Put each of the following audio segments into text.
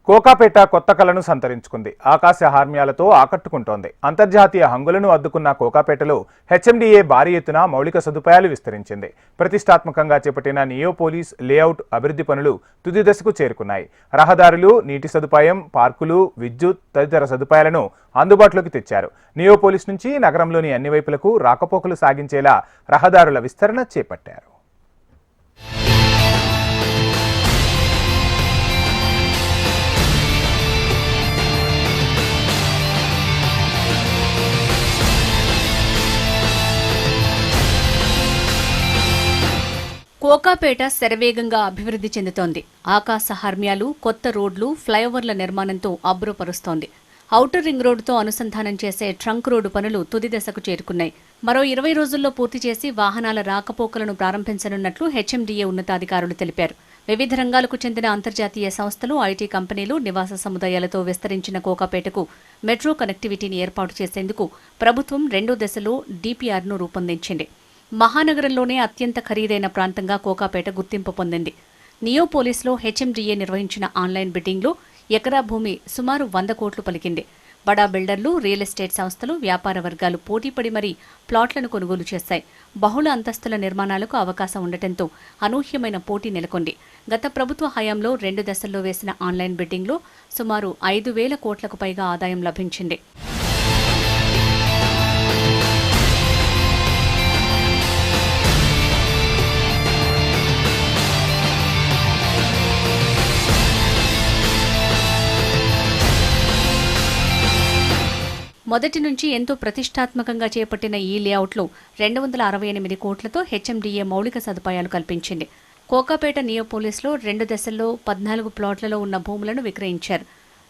కోకాపేట కొత్త కళను సంతరించుకుంది. ఆకాశ హార్మ్యాలతో ఆకట్టుకుంటోంది. అంతర్జాతీయ హంగులను అద్దుకున్న కోకాపేటలో హెచ్ఎండిఏ భారీ ఎత్తున మౌలిక సదుపాయాలు విస్తరించింది. ప్రతిష్టాత్మకంగా చేపట్టిన నియోపోలిస్ లేఅవుట్ అభివృద్ధి పనులు తుది దశకు చేరుకున్నాయి. రహదారులు, నీటి సదుపాయం, పార్కులు, విద్యుత్ తదితర సదుపాయాలను అందుబాటులోకి తెచ్చారు. నియోపోలిస్ నుంచి నగరంలోని అన్ని వైపులకు రాకపోకలు సాగించేలా రహదారుల విస్తరణ చేపట్టారు. కోకాపేట శరవేగంగా అభివృద్ధి చెందుతోంది. ఆకాశ హర్మ్యాలు, కొత్త రోడ్లు, ఫ్లైఓవర్ల నిర్మాణంతో అబ్బురపరుస్తోంది. ఔటర్ రింగ్ రోడ్డుతో అనుసంధానం చేసే ట్రంక్ రోడ్డు పనులు తుది దశకు చేరుకున్నాయి. మరో 20 రోజుల్లో పూర్తి చేసి వాహనాల రాకపోకలను ప్రారంభించనున్నట్లు హెచ్ఎండిఏ ఉన్నతాధికారులు తెలిపారు. వివిధ రంగాలకు చెందిన అంతర్జాతీయ సంస్థలు, ఐటీ కంపెనీలు, నివాస సముదాయాలతో విస్తరించిన కోకాపేటకు మెట్రో కనెక్టివిటీని ఏర్పాటు చేసేందుకు ప్రభుత్వం 2వ దశలో డీపీఆర్ను రూపొందించింది. మహానగరంలోనే అత్యంత ఖరీదైన ప్రాంతంగా కోకాపేట గుర్తింపు పొందింది. నియోపోలిస్లో హెచ్ఎండిఏ నిర్వహించిన ఆన్లైన్ బిడ్డింగ్లో ఎకరా భూమి సుమారు 100 కోట్లు పలికింది. బడా బిల్డర్లు, రియల్ ఎస్టేట్ సంస్థలు, వ్యాపార వర్గాలు పోటీపడి మరీ ప్లాట్లను కొనుగోలు చేశాయి. బహుళ అంతస్తుల నిర్మాణాలకు అవకాశం ఉండటంతో అనూహ్యమైన పోటీ నెలకొంది. గత ప్రభుత్వ హయాంలో 2 దశల్లో వేసిన ఆన్లైన్ బిడ్డింగ్లో సుమారు 5,000 కోట్లకు పైగా ఆదాయం లభించింది. మొదటి నుంచి ఎంతో ప్రతిష్టాత్మకంగా చేపట్టిన ఈ లేఅవుట్లో 268 కోట్లతో హెచ్ఎండిఏ మౌలిక సదుపాయాలు కల్పించింది. కోకాపేట నియోపోలిస్లో 2 దశల్లో 14 ప్లాట్లలో ఉన్న భూములను విక్రయించారు.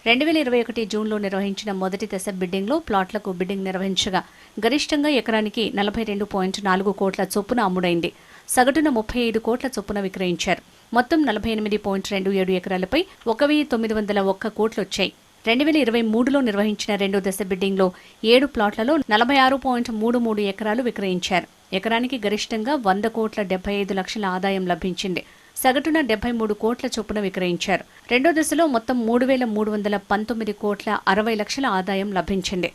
2021 జూన్లో నిర్వహించిన మొదటి దశ బిడ్డింగ్లో ప్లాట్లకు బిడ్డింగ్ నిర్వహించగా గరిష్టంగా ఎకరానికి 42.4 కోట్ల చొప్పున అమ్ముడైంది. సగటున 35 కోట్ల చొప్పున విక్రయించారు. మొత్తం 48.27 ఎకరాలపై 1,901 కోట్లొచ్చాయి. 2023లో నిర్వహించిన 2వ దశ బిడ్డింగ్లో 7 ప్లాట్లలో 46.33 ఎకరాలు విక్రయించారు. ఎకరానికి గరిష్టంగా 100 కోట్ల 75 లక్షల ఆదాయం లభించింది. సగటున 73 కోట్ల చొప్పున విక్రయించారు. 2వ దశలో మొత్తం 3,319 కోట్ల 60 లక్షల ఆదాయం లభించింది.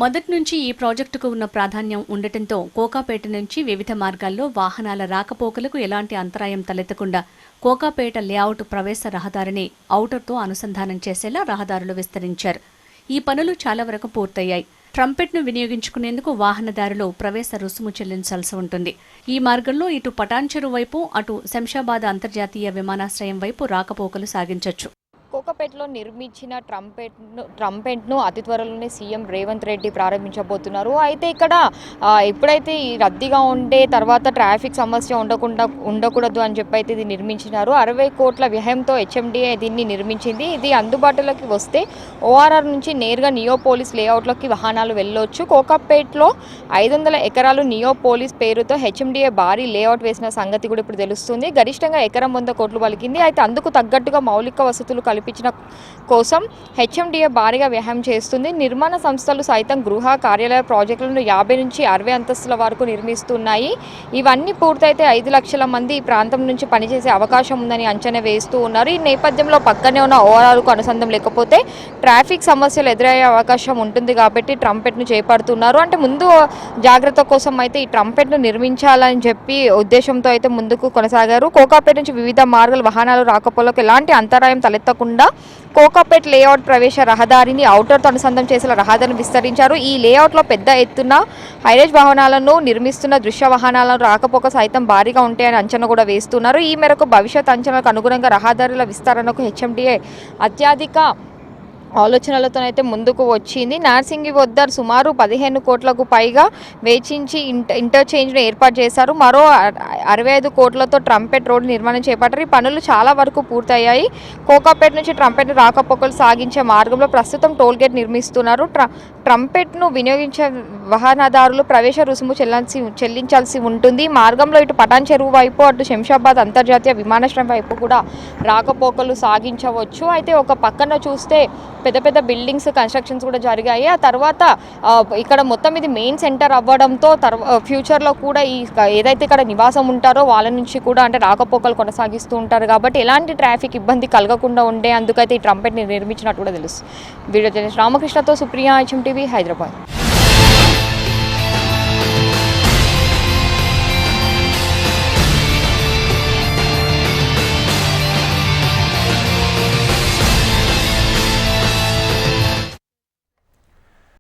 మొదటి నుంచి ఈ ప్రాజెక్టుకు ఉన్న ప్రాధాన్యం ఉండటంతో కోకాపేట నుంచి వివిధ మార్గాల్లో వాహనాల రాకపోకలకు ఎలాంటి అంతరాయం తలెత్తకుండా కోకాపేట లేఅవుట్ ప్రవేశ రహదారిని ఔటర్తో అనుసంధానం చేసేలా రహదారులు విస్తరించారు. ఈ పనులు చాలా వరకు పూర్తయ్యాయి. ట్రంపెట్ను వినియోగించుకునేందుకు వాహనదారులు ప్రవేశ రుసుము చెల్లించాల్సి ఉంటుంది. ఈ మార్గంలో ఇటు పటాన్చెరు వైపు, అటు శంషాబాద్ అంతర్జాతీయ విమానాశ్రయం వైపు రాకపోకలు సాగించొచ్చు. కోకాపేటలో నిర్మించిన ట్రంపెట్ను అతి త్వరలోనే సీఎం రేవంత్ రెడ్డి ప్రారంభించబోతున్నారు. అయితే ఇక్కడ ఎప్పుడైతే ఈ రద్దీగా ఉండే తర్వాత ట్రాఫిక్ సమస్య ఉండకూడదు అని చెప్పి అయితే ఇది నిర్మించినారు. 60 కోట్ల వ్యయంతో హెచ్ఎండిఏ దీన్ని నిర్మించింది. ఇది అందుబాటులోకి వస్తే ఓఆర్ఆర్ నుంచి నేరుగా నియోపోలిస్ లేఅవుట్లోకి వాహనాలు వెళ్ళొచ్చు. కోకాపేటలో 500 ఎకరాలు నియోపోలిస్ పేరుతో హెచ్ఎండిఏ భారీ లేఅవుట్ వేసిన సంగతి కూడా ఇప్పుడు తెలుస్తుంది. గరిష్టంగా ఎకరం 100 కోట్లు పలికింది. అయితే అందుకు తగ్గట్టుగా మౌలిక వసతులు కల్పించిన కోసం హెచ్ఎండిఏ భారీగా వ్యయం చేస్తుంది. నిర్మాణ సంస్థలు సైతం గృహ కార్యాలయ ప్రాజెక్టులను 50 నుంచి 60 అంతస్తుల వరకు నిర్మిస్తున్నాయి. ఇవన్నీ పూర్తయితే 5 లక్షల మంది ఈ ప్రాంతం నుంచి పనిచేసే అవకాశం ఉందని అంచనా వేస్తూ ఉన్నారు. ఈ నేపథ్యంలో పక్కనే ఉన్న ఓఆర్ఆర్కు అనుసంధానం లేకపోతే ట్రాఫిక్ సమస్యలు ఎదురయ్యే అవకాశం ఉంటుంది కాబట్టి ట్రంపెట్ను చేపడుతున్నారు. అంటే ముందు జాగ్రత్త కోసం అయితే ఈ ట్రంపెట్ను నిర్మించాలని చెప్పి ఉద్దేశంతో అయితే ముందుకు కొనసాగారు. కోకాపేట నుంచి వివిధ మార్గాల వాహనాలు రాకపోలకు ఎలాంటి అంతరాయం తలెత్తకుండా కోకాపేట లేఅవుట్ ప్రవేశ రహదారిని ఔటర్తో అనుసంధానం చేసేలా రహదారిని విస్తరించారు. ఈ లేఅవుట్లో పెద్ద ఎత్తున హైరేజ్ వాహనాలను నిర్మిస్తున్న దృశ్య వాహనాలను రాకపోక సైతం భారీగా ఉంటాయని అంచనా కూడా వేస్తున్నారు. ఈ మేరకు భవిష్యత్ అంచనాలకు అనుగుణంగా రహదారుల విస్తరణకు హెచ్ఎండిఏ అత్యధిక ఆలోచనలతోనైతే ముందుకు వచ్చింది. నార్సింగి వద్ద సుమారు 15 కోట్లకు పైగా వేచించి ఇంటర్చేంజ్ను ఏర్పాటు చేశారు. మరో 65 కోట్లతో ట్రంపెట్ రోడ్డు నిర్మాణం చేపట్టారు. ఈ పనులు చాలా వరకు పూర్తయ్యాయి. కోకాపేట నుంచి ట్రంపెట్ రాకపోకలు సాగించే మార్గంలో ప్రస్తుతం టోల్గేట్ నిర్మిస్తున్నారు. ట్రంపెట్ను వినియోగించే వాహనదారులు ప్రవేశ రుసుము చెల్లించాల్సి ఉంటుంది. మార్గంలో ఇటు పటాన్ చెరువు వైపు అటు శంషాబాద్ అంతర్జాతీయ విమానాశ్రయం వైపు కూడా రాకపోకలు సాగించవచ్చు. అయితే ఒక పక్కన చూస్తే పెద్ద పెద్ద బిల్డింగ్స్ కన్స్ట్రక్షన్స్ కూడా జరిగాయి. ఆ తర్వాత ఇక్కడ మొత్తం ఇది మెయిన్ సెంటర్ అవ్వడంతో ఫ్యూచర్లో కూడా ఈ ఏదైతే ఇక్కడ నివాసం ఉంటారో వాళ్ళ నుంచి కూడా అంటే రాకపోకలు కొనసాగిస్తూ ఉంటారు కాబట్టి ఎలాంటి ట్రాఫిక్ ఇబ్బంది కలగకుండా ఉండే అందుకైతే ఈ ట్రంపెట్ని నిర్మించినట్టు కూడా తెలుసు. వీడియో జర్నలిస్ట్ రామకృష్ణతో సుప్రియ, HM TV, హైదరాబాద్.